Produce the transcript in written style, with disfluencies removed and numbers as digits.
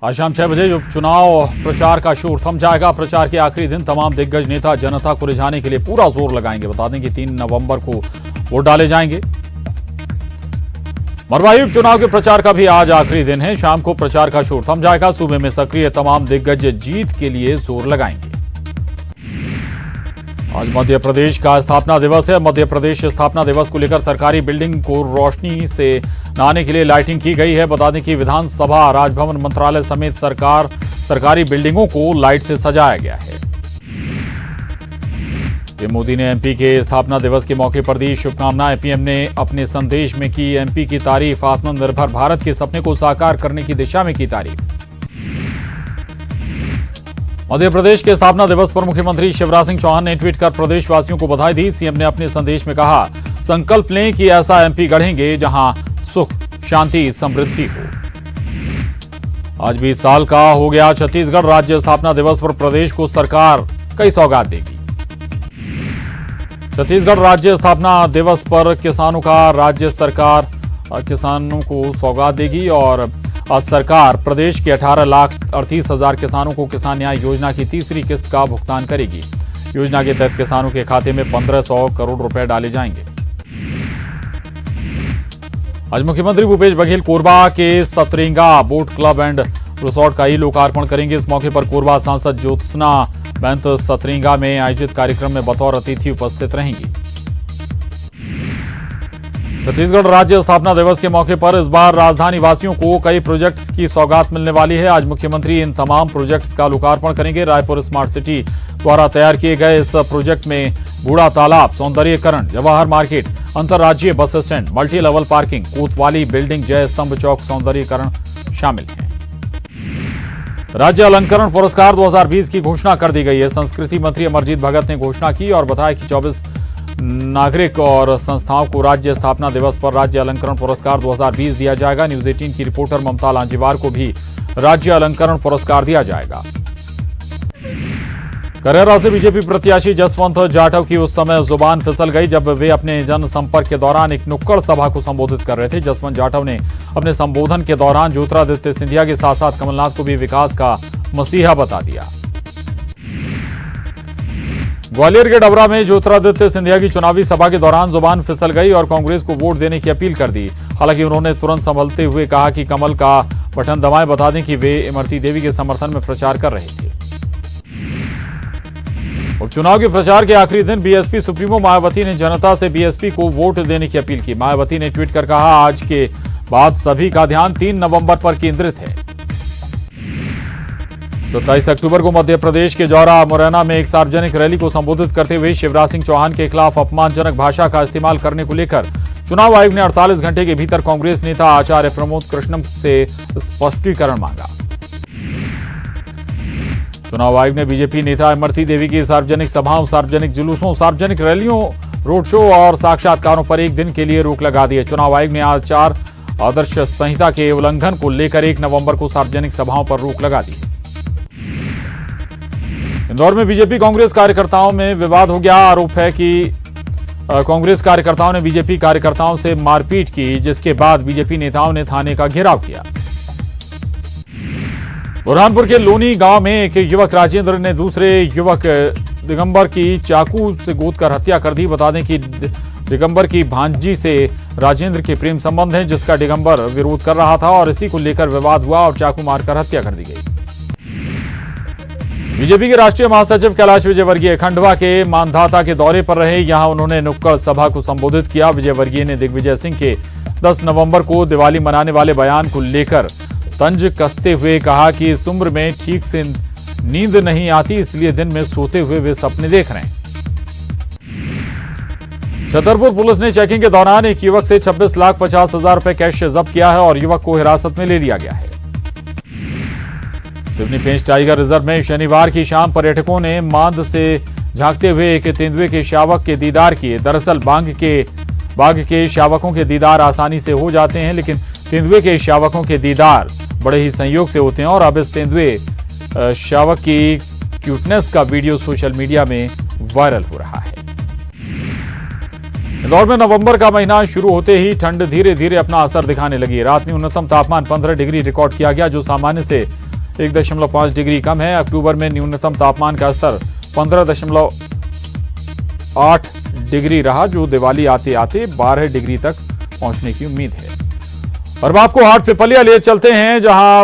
आज शाम 6 बजे उपचुनाव प्रचार का शोर थम जाएगा। प्रचार के आखिरी दिन तमाम दिग्गज नेता जनता को रिझाने के लिए पूरा जोर लगाएंगे। बता दें कि 3 नवंबर को वोट डाले जाएंगे। मरवाही उपचुनाव के प्रचार का भी आज आखिरी दिन है। शाम को प्रचार का शोर थम जाएगा। सूबे में सक्रिय तमाम दिग्गज जीत के लिए जोर लगाएंगे। आज मध्य प्रदेश का स्थापना दिवस है। मध्य प्रदेश स्थापना दिवस को लेकर सरकारी बिल्डिंग को रोशनी से नहाने के लिए लाइटिंग की गई है। बता दें कि विधानसभा, राजभवन, मंत्रालय समेत सरकारी बिल्डिंगों को लाइट से सजाया गया है। पीएम मोदी ने एमपी के स्थापना दिवस के मौके पर दी शुभकामनाएं। पीएम ने अपने संदेश में की एमपी की तारीफ। आत्मनिर्भर भारत के सपने को साकार करने की दिशा में की तारीफ। मध्य प्रदेश के स्थापना दिवस पर मुख्यमंत्री शिवराज सिंह चौहान ने ट्वीट कर प्रदेशवासियों को बधाई दी। सीएम ने अपने संदेश में कहा, संकल्प लें कि ऐसा एमपी गढ़ेंगे जहां सुख, शांति, समृद्धि हो। आज 20 साल का हो गया छत्तीसगढ़ राज्य स्थापना दिवस पर प्रदेश को सरकार कई सौगात देगी। छत्तीसगढ़ राज्य स्थापना दिवस पर किसानों का राज्य सरकार किसानों को सौगात देगी और आज सरकार प्रदेश के 18,38,000 किसानों को किसान न्याय योजना की तीसरी किस्त का भुगतान करेगी। योजना के तहत किसानों के खाते में 1500 करोड़ रुपए डाले जाएंगे। आज मुख्यमंत्री भूपेश बघेल कोरबा के Satrenga boat club and resort का ही लोकार्पण करेंगे। इस मौके पर कोरबा सांसद ज्योत्सना बेंत सतरेंगा में आयोजित कार्यक्रम में बतौर अतिथि उपस्थित रहेंगी। छत्तीसगढ़ राज्य स्थापना दिवस के मौके पर इस बार राजधानी वासियों को कई प्रोजेक्ट्स की सौगात मिलने वाली है। आज मुख्यमंत्री इन तमाम प्रोजेक्ट्स का लोकार्पण करेंगे। रायपुर स्मार्ट सिटी द्वारा तैयार किए गए इस प्रोजेक्ट में बूढ़ा तालाब सौंदर्यीकरण, जवाहर मार्केट, अंतर्राज्यीय bus stand, multi level parking, कोतवाली बिल्डिंग, जय स्तंभ चौक सौंदर्यीकरण शामिल है। राज्य अलंकरण पुरस्कार 2020 की घोषणा कर दी गई है। संस्कृति मंत्री अमरजीत भगत ने घोषणा की और बताया कि 24 नागरिक और संस्थाओं को राज्य स्थापना दिवस पर राज्य अलंकरण पुरस्कार 2020 दिया जाएगा। न्यूज 18 की रिपोर्टर ममता लांजीवार को भी राज्य अलंकरण पुरस्कार दिया जाएगा। करेरा से बीजेपी प्रत्याशी जसवंत जाटव की उस समय जुबान फिसल गई जब वे अपने जनसंपर्क के दौरान एक नुक्कड़ सभा को संबोधित कर रहे थे। जसवंत जाटव ने अपने संबोधन के दौरान ज्योतिरादित्य सिंधिया के साथ साथ कमलनाथ को भी विकास का मसीहा बता दिया। ग्वालियर के डबरा में ज्योतिरादित्य सिंधिया की चुनावी सभा के दौरान जुबान फिसल गई और कांग्रेस को वोट देने की अपील कर दी। हालांकि उन्होंने तुरंत संभलते हुए कहा कि कमल का बटन दबाएं। बता दें कि वे इमरती देवी के समर्थन में प्रचार कर रहे थे। उपचुनाव के प्रचार के आखिरी दिन बीएसपी सुप्रीमो मायावती ने जनता से बीएसपी को वोट देने की अपील की। मायावती ने ट्वीट कर कहा, आज के बाद सभी का ध्यान 3 नवंबर पर केंद्रित है। 27 अक्टूबर को मध्य प्रदेश के जौरा मुरैना में एक सार्वजनिक रैली को संबोधित करते हुए शिवराज सिंह चौहान के खिलाफ अपमानजनक भाषा का इस्तेमाल करने को लेकर चुनाव आयोग ने 48 घंटे के भीतर कांग्रेस नेता आचार्य प्रमोद कृष्णम से स्पष्टीकरण मांगा। चुनाव आयोग ने बीजेपी नेता इमरती देवी की सार्वजनिक सभाओं, सार्वजनिक जुलूसों, सार्वजनिक रैलियों, रोड शो और साक्षात्कारों पर एक दिन के लिए रोक लगा दी है। चुनाव आयोग ने आचार आदर्श संहिता के उल्लंघन को लेकर 1 नवंबर को सार्वजनिक सभाओं पर रोक लगा दी। इंदौर में बीजेपी कांग्रेस कार्यकर्ताओं में विवाद हो गया। आरोप है कि कांग्रेस कार्यकर्ताओं ने बीजेपी कार्यकर्ताओं से मारपीट की, जिसके बाद बीजेपी नेताओं ने थाने का घेराव किया। बुरहानपुर के लोनी गांव में एक युवक राजेंद्र ने दूसरे युवक दिगंबर की चाकू से गोदकर हत्या कर दी। बता दें कि दिगंबर की भांजी से राजेंद्र के प्रेम संबंध है, जिसका दिगंबर विरोध कर रहा था और इसी को लेकर विवाद हुआ और चाकू मारकर हत्या कर दी गई। बीजेपी के राष्ट्रीय महासचिव कैलाश विजयवर्गीय खंडवा के मानधाता के दौरे पर रहे। यहां उन्होंने नुक्कड़ सभा को संबोधित किया। विजयवर्गीय ने दिग्विजय सिंह के 10 नवंबर को दिवाली मनाने वाले बयान को लेकर तंज कसते हुए कहा कि इस उम्र में ठीक से नींद नहीं आती, इसलिए दिन में सोते हुए वे सपने देख रहे हैं। छतरपुर पुलिस ने चेकिंग के दौरान एक युवक से 26,50,000 रुपए कैश जब्त किया है और युवक को हिरासत में ले लिया गया है। सिवनी पेंच टाइगर रिजर्व में शनिवार की शाम पर्यटकों ने मांद से झांकते हुए एक तेंदुए के शावक के दीदार किए। दरअसल बाघ के शावकों के दीदार आसानी से हो जाते हैं, लेकिन तेंदुए के शावकों के दीदार बड़े ही संयोग से होते हैं और अब इस तेंदुए शावक की क्यूटनेस का वीडियो सोशल मीडिया में वायरल हो रहा है। इंदौर में नवंबर का महीना शुरू होते ही ठंड धीरे धीरे अपना असर दिखाने लगी। रात में न्यूनतम तापमान 15 डिग्री रिकॉर्ड किया गया, जो सामान्य से 1.5 डिग्री कम है। अक्टूबर में न्यूनतम तापमान का स्तर 15.8 डिग्री रहा, जो दिवाली आते आते 12 डिग्री तक पहुंचने की उम्मीद है। और अब आपको हाट पिपलिया ले चलते हैं, जहां